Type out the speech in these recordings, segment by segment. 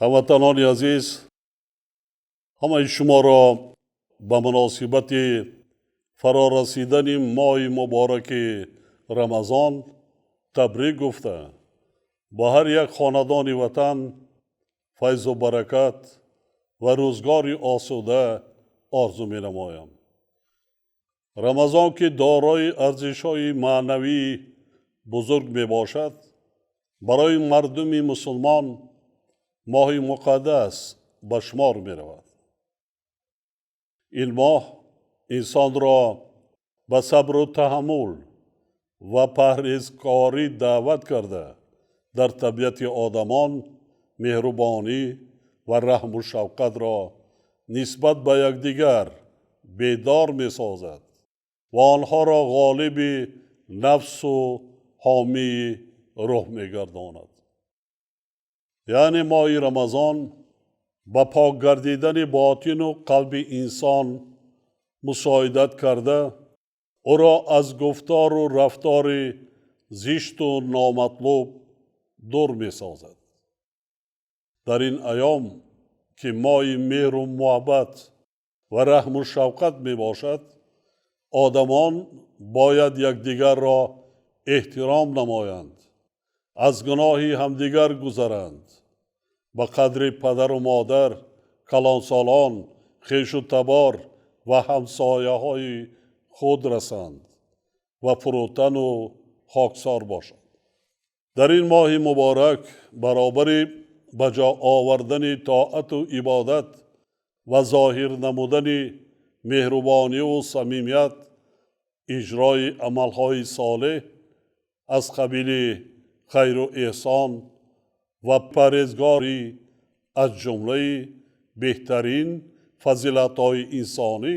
ҳамватанони азиз, ҳамаи шуморо ба муносибати фарорасидани моҳи мубораки рамазон табрик гуфта, ба ҳар як хонадони ватан файзу баракат ва рӯзгори осуда орзу менамоям. рамазон ки дорои арзишҳои маънавии бузург мебошад, барои мардуми мусулмон моҳи муқаддас ба шумор меравад. ин моҳ инсонро ба сабру таҳаммул ва парҳезкорӣ даъват карда, дар табиати одамон меҳрубонӣ ва раҳму шафқатро нисбат ба якдигар бедор месозад ва онҳоро ғолиби нафсу ҳомии рӯҳ мегардонад. яъне моҳи рамазон ба пок гардидани ботину қалби инсон мусоидат карда, ӯро аз гуфтору рафтори зишту номатлуб дур месозад. дар ин аём ки моҳи меҳру муҳаббат ва раҳму шафқат мебошад, одамон бояд якдигарро эҳтиром намоянд, аз гуноҳи ҳамдигар гузаранд, ба қадри падару модар, калонсолон, хешу табор ва ҳамсояҳои худ расанд ва фурӯтану хоксор бошанд. дар ин моҳи муборак баробари ба ҷо овардани тоату ибодат ва зоҳир намудани меҳрубонию самимият, иҷрои амалҳои солеҳ аз қабили хайру эҳсон ва парҳезгорӣ аз ҷумлаи беҳтарин фазилатҳои инсонӣ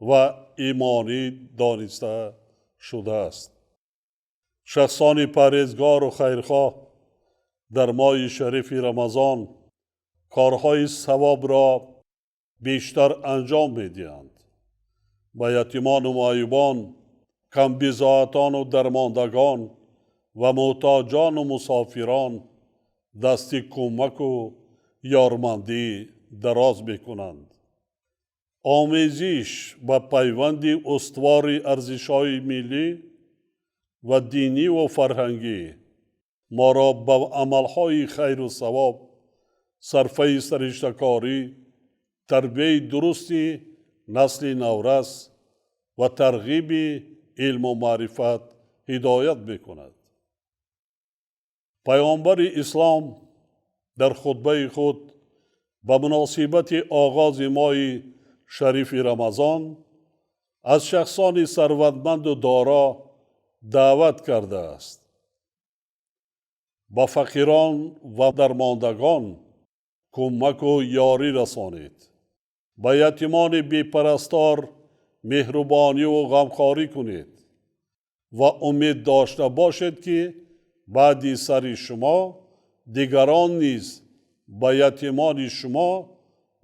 ва имонӣ дониста шудааст. шахсони парҳезгору хайрхоҳ дар моҳи шарифи рамазон корҳои савобро бештар анҷом медиҳанд. ба ятимону муайюбон, камбизоатону дармондагон ва муҳтоҷону мусофирон дасти кӯмаку ёрмандӣ дароз мекунанд. омезиш ва пайванди устувори арзишҳои миллӣ ва диниву фарҳангӣ моро ба амалҳои хайру савоб, сарфаи сариштакорӣ, тарбияи дурусти насли наврас ва тарғиби илму маърифат ҳидоят мекунад. паёмбари ислом дар хутбаи худ ба муносибати оғози моҳи шарифи рамазон аз шахсони сарватманду доро даъват кардааст. ба фақирон ва дармондагон кӯмаку ёрӣ расонед. ба ятимони бепарастор меҳрубониву ғамхорӣ кунед ва умед дошта бошед ки баъди сари шумо дигарон низ ба ятимони шумо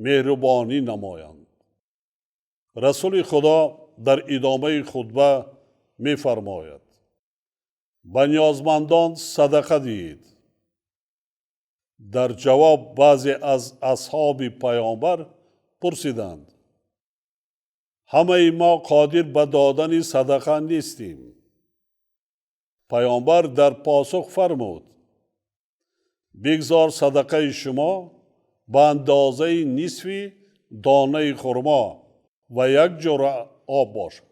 меҳрубонӣ намоянд. расули худо дар идомаи хутба мефармояд: ба ниёзмандон садақа диҳед. дар ҷавоб баъзе аз асҳоби паёмбар пурсиданд: ҳамаи мо қодир ба додани садақа нестем. паёмбар дар посух фармуд: бигзор садақаи шумо ба андозаи нисфи донаи хурмо ва як ҷуръа об бошад.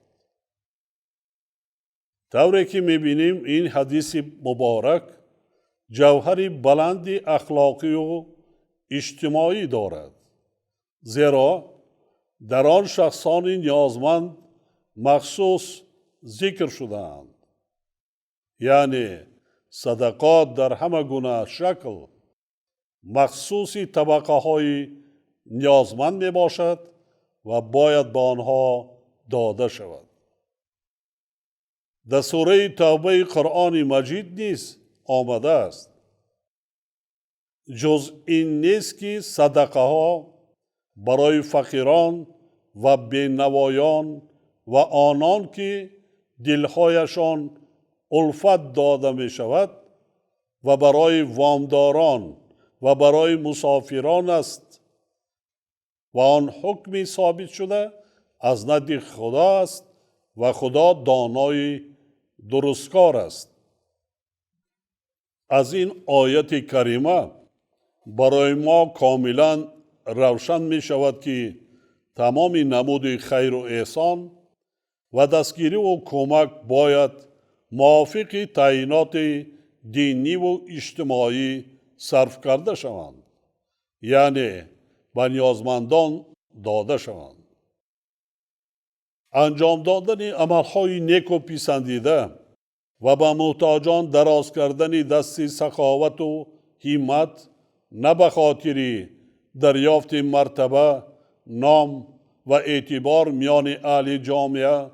тавре ки мебинем, ин ҳадиси муборак ҷавҳари баланди ахлоқию иҷтимоӣ дорад, зеро дар он шахсони ниёзманд махсус зикр шудаанд. яъне садақот дар ҳама гуна шакл махсуси табақаҳои ниёзманд мебошад ва бояд ба онҳо дода шавад. дар сураи тавбаи қуръони маҷид низ омадааст: ҷуз ин нест ки садақаҳо барои фақирон ва бенавоён ва онон ки дилҳояшон улфат дода мешавад ва барои вомдорон و برای مسافران است و آن حکمی ثابت شده از نزد خدا است و خدا دانای درستکار است. از این آیت کریمه برای ما کاملا روشن می شود که تمام نمود خیر و احسان و دستگیری و کمک باید موافق تعیینات دینی و اجتماعی صرف کرده شوند، یعنی به نیازمندان داده شوند. انجام دادن عملهای نیک و پسندیده و به محتاجان دراز کردن دست سخاوت و همت نه به خاطر دریافت مرتبه، نام و اعتبار میان اهل جامعه،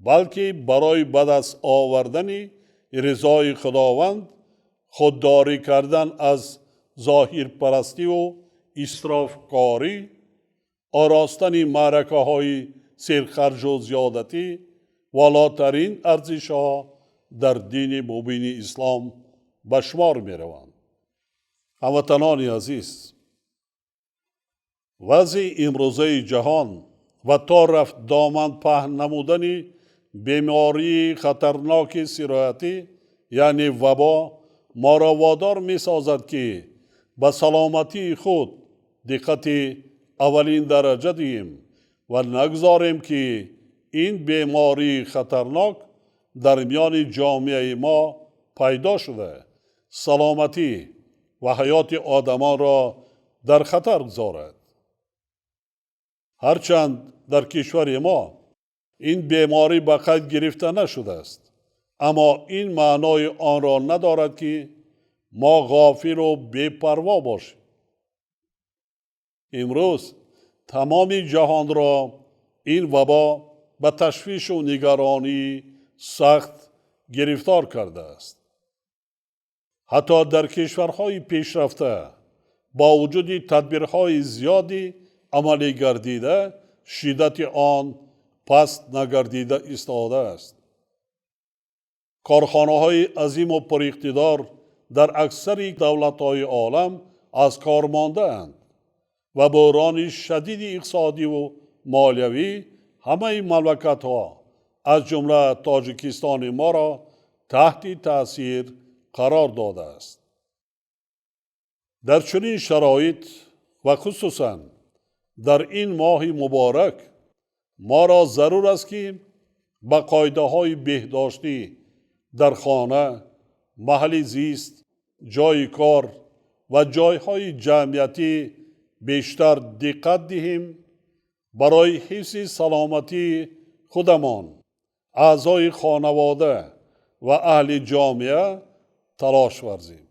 بلکه برای به دست آوردن رضای خداوند، خودداری کردن از ظاهر پرستی و اسرافکاری، آراستن معرکه های سرخرج و زیادتی والاترین ارزش ها در دین مبین اسلام به شمار می روند. هموطنان عزیز، وضع امروزه جهان و تا رفت دامن پهن نمودن بیماری خطرناک سرایتی یعنی وبا ما را وادار می سازد که به سلامتی خود دقت اولین درجه دهیم و نگذاریم که این بیماری خطرناک در میان جامعه ما پیدا شده سلامتی و حیات آدمان را در خطر گذارد. هرچند در کشور ما این بیماری به قید گرفته نشده است، اما این معنای آن را ندارد که ما غافل و بی‌پروا باشیم. امروز تمام جهان را این وبا به تشویش و نگرانی سخت گرفتار کرده است. حتی در کشورهای پیشرفته با وجود تدبیرهای زیادی عملی گردیده، شدت آن پست نگردیده ایستاده است. کارخانه‌های عظیم و پراقتدار در اکثر دولت‌های عالم از کار مانده اند و بحران شدید اقتصادی و مالیوی همه مملکت‌ها از جمله تاجیکستان ما را تحت تأثیر قرار داده است. در چنین شرایط و خصوصاً در این ماه مبارک ما را ضرور است که به قاعده‌های بهداشتی در خانه، محل زیست، جای کار و جایهای جمعیتی بیشتر دقت دهیم، برای حفظ سلامتی خودمان، اعضای خانواده و اهل جامعه تلاش ورزیم.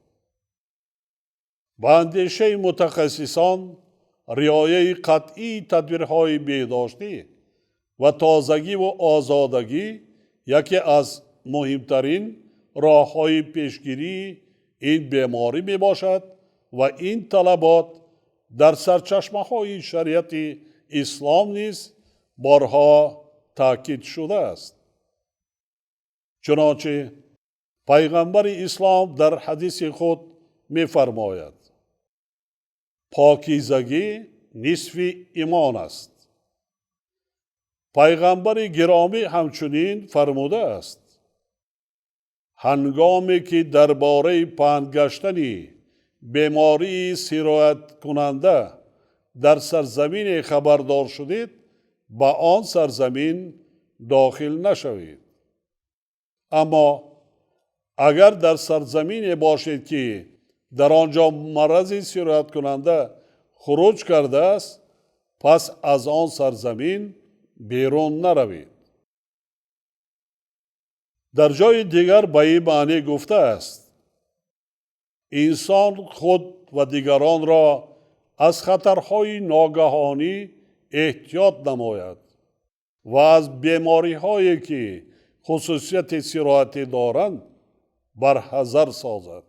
به اندیشه متخصصان رعایت قطعی تدبیرهای بهداشتی و تازگی و آزادگی یکی از مهمترین راه‌های پیشگیری این بیماری می باشد و این طلبات در سرچشمه‌های شریعت اسلام نیز بارها تاکید شده است. چنانچه پیغمبر اسلام در حدیث خود می فرماید: پاکیزگی نصف ایمان است. پیغمبر گرامی همچنین فرموده است: هنگامی که درباره پهن گشتن بیماری سرایت کننده در سرزمین خبردار شدید، به آن سرزمین داخل نشوید. اما اگر در سرزمین باشید که در آنجا مرض سرایت کننده خروج کرده است، پس از آن سرزمین بیرون نروید. در جای دیگر به این معنی گفته است: انسان خود و دیگران را از خطرهای ناگهانی احتیاط نماید و از بیماری هایی که خصوصیت سرایتی دارند برحذر سازد.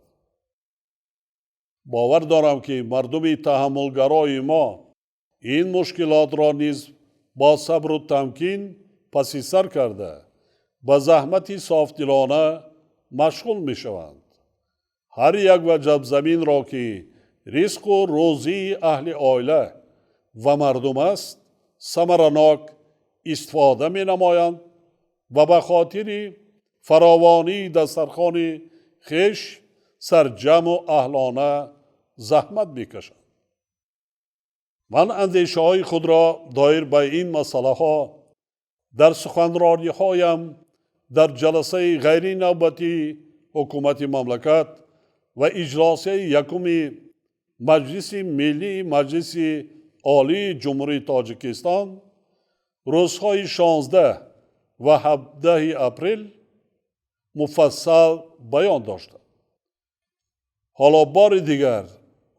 باور دارم که مردم تحملگرای ما این مشکلات را نیز با صبر و تمکین پس سر کرده به زحمت صافدلانه مشغول می شوند. هر یک وجب زمین را که رزق و روزی اهل عائله و مردم است، ثمرناک استفاده می نمایند و به خاطر فراوانی دسترخوان خویش سرجم و اهلانه زحمت میکشند. من اندیشه های خود را دایر به این مسئله ها در سخنرانی هایم در جلسه غیر نوبتی حکومت مملکت و اجلاس یکم مجلس ملی مجلس عالی جمهوری تاجیکستان روزهای 16 و 17 اپریل مفصل بیان داشتم. حالا بار دیگر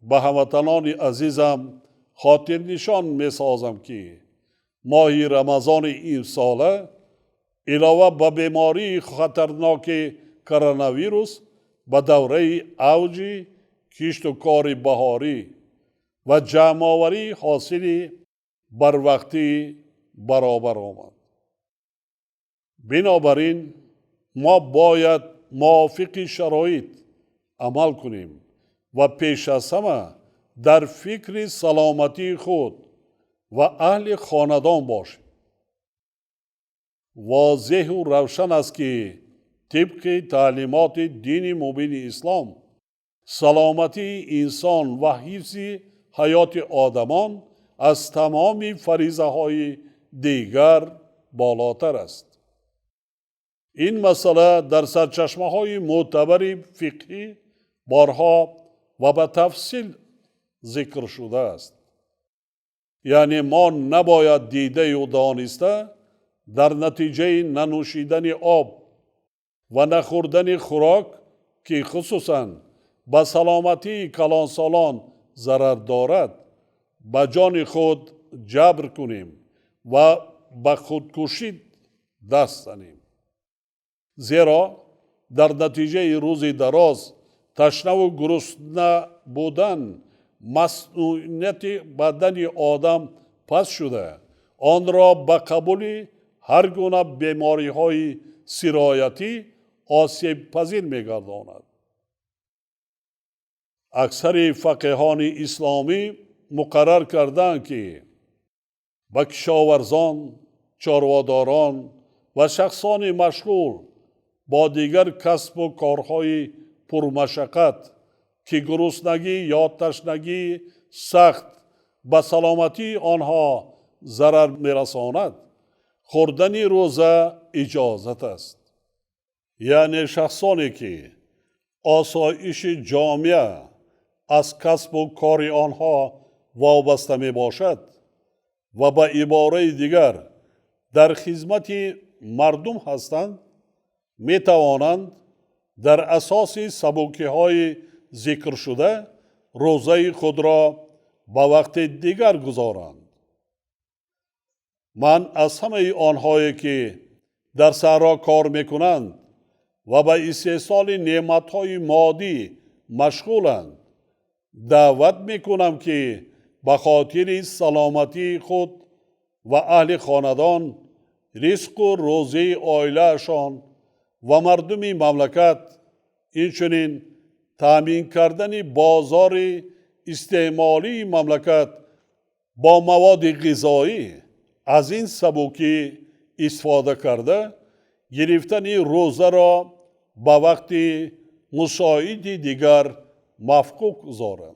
به هموطنان عزیزم خاطر نشان می سازم که ماه رمضان این ساله علاوه به بیماری خطرناک کرونا ویروس به دوره اوج کشت و کار بهاری و جمع‌آوری حاصل بر وقتی برابر آمد. بنابراین ما باید موافق شرایط عمل کنیم و پیش از همه در فکر سلامتی خود و اهل خاندان باشیم. واضح و روشن است که طبق تعلیمات دین مبین اسلام سلامتی انسان و حفظ حیات آدمان از تمام فریضه های دیگر بالاتر است. این مسئله در سرچشمه های معتبر فقهی بارها و به تفصیل ذکر شده است. یعنی ما نباید دیده و دانسته در نتیجه ننوشیدن آب و نخوردن خوراک که خصوصاً به سلامتی کلانسالان ضرر دارد به جان خود جبر کنیم و به خودکشی دست زنیم. زیرا در نتیجه روزی دراز تشنه و گرسنه بودن مسئولیت بدن آدم پس شده آن را به قبول هر گونه بیماری های سرایتی آسیب پذیر می گرداند. اکثر فقیهان اسلامی مقرر کردند که به کشاورزان، چارواداران و شخصان مشغول با دیگر کسب و کارهای پرمشقت که گرسنگی یا تشنگی سخت به سلامتی آنها ضرر می‌رساند، خوردن روزه اجازت است. یعنی شخصانی که آسایش جامعه از کسب و کار آنها وابسته می باشد و به عباره دیگر در خدمت مردم هستند، می توانند در اساس سبوکی های ذکر شده روزه خود را به وقت دیگر گذارند. من از همه آنهایی که در صحرا کار می کنند و به استحصال نعمت‌های مادی مشغولند دعوت می کنم که به خاطر سلامتی خود و اهل خاندان رزق و روزی عائله‌شان و مردم مملکت اینچنین تامین کردن بازار استعمالی مملکت با مواد غذایی از این سبوکی استفاده کرده گرفتن روزه را به وقت مساعد دیگر مفکوک گذارند.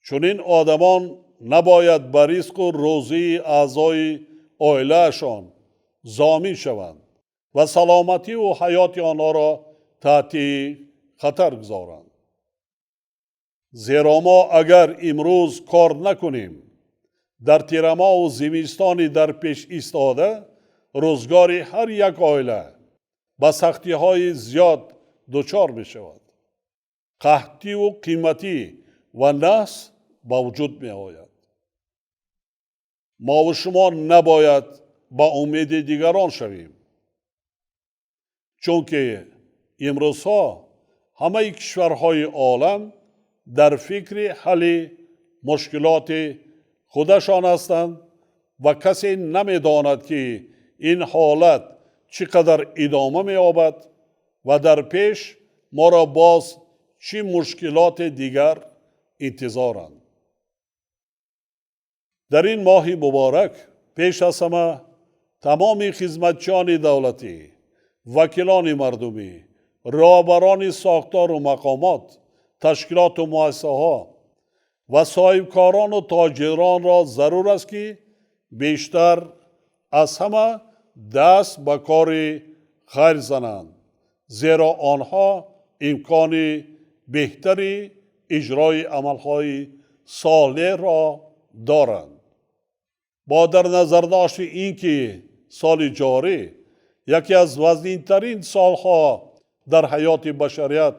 چون این آدمان نباید به رزق و روزی اعضای عائله‌شان ضامن شوند و سلامتی و حیات آنها را تحت خطر گذارند. زیرا ما اگر امروز کار نکنیم در تیرما و زمستانی در پیش ایستاده روزگار هر یک عائله به سختی های زیاد دچار می شود. قحطی و قیمتی و نقص با وجود می آید. ما و شما نباید با امید دیگران شویم. چون که امروزها همه کشورهای عالم در فکر حل مشکلات خودشان هستند و کسی نمی‌داند که این حالت چقدر ادامه می‌یابد و در پیش ما را باز چی مشکلات دیگر انتظارند. در این ماه مبارک پیش از همه تمام خدمتچیان دولتی، وکیلان مردمی، راهبران ساختار و مقامات، تشکیلات و مؤسسه ها و صاحبکاران و تاجران را ضرور است که بیشتر از همه دست به کار خیر زنند، زیرا آنها امکان بهتری اجرای عملهای صالح را دارند. با در نظر داشت اینکه سال جاری یکی از وزن‌ترین سالها در حیات بشریت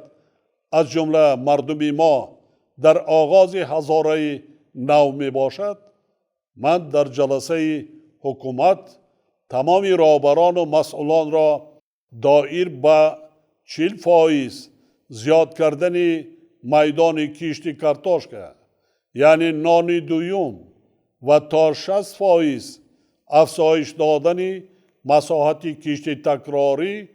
از جمله مردم ما در آغاز هزاره نو می باشد، من در جلسه حکومت تمام راهبران و مسئولان را دایر به 40% زیاد کردن میدان کشت کارتوشکا یعنی نان دویم و تا 60% افزایش دادن مساحت کشت تکراری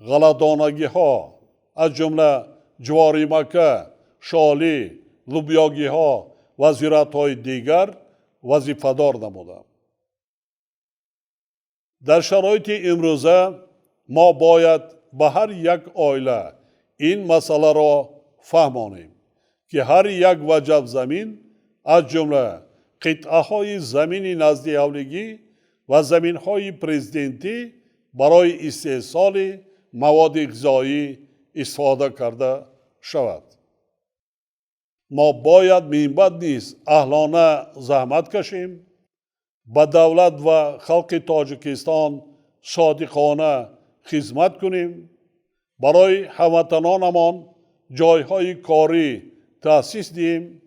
غله‌دانگی ها از جمله جواری مکه، شالی، لوبیاگی ها و زراعت های دیگر وظیفه‌دار نمودم. در شرایط امروزه ما باید به هر یک عائله این مسئله را فهمانیم که هر یک وجب زمین از جمله قطعه های زمین نزد اولگی و زمین های پرزیدنتی برای استحصال مواد غذایی استفاده کرده شود. ما باید من بعد نیز اهلانه زحمت کشیم، به دولت و خلق تاجیکستان صادقانه خدمت کنیم، برای هموطنانمان جایهای کاری تأسیس دهیم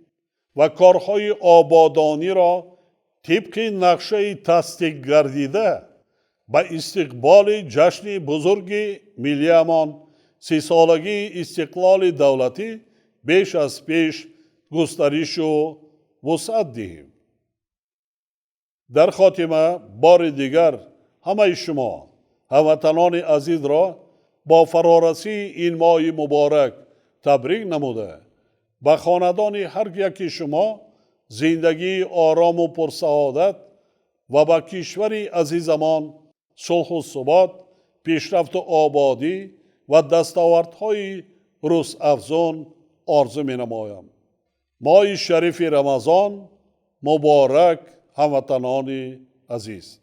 و کارهای آبادانی را طبق نقشه تصدیق گردیده به استقبال جشن بزرگ ملیمان 30 سالگی استقلال دولتی بیش از پیش گسترش و وسعت دهیم. در خاتمه بار دیگر همه شما هموطنان عزیز را با فارارسی این ماه مبارک تبریک نموده به خاندان هر یک شما زندگی آرام و پرسعادت و به کشور عزیزمان صلح و ثبات، پیشرفت و آبادی و دستاوردهای روز افزون آرزو می نمایم. ماه شریف رمضان مبارک هموطنان عزیز.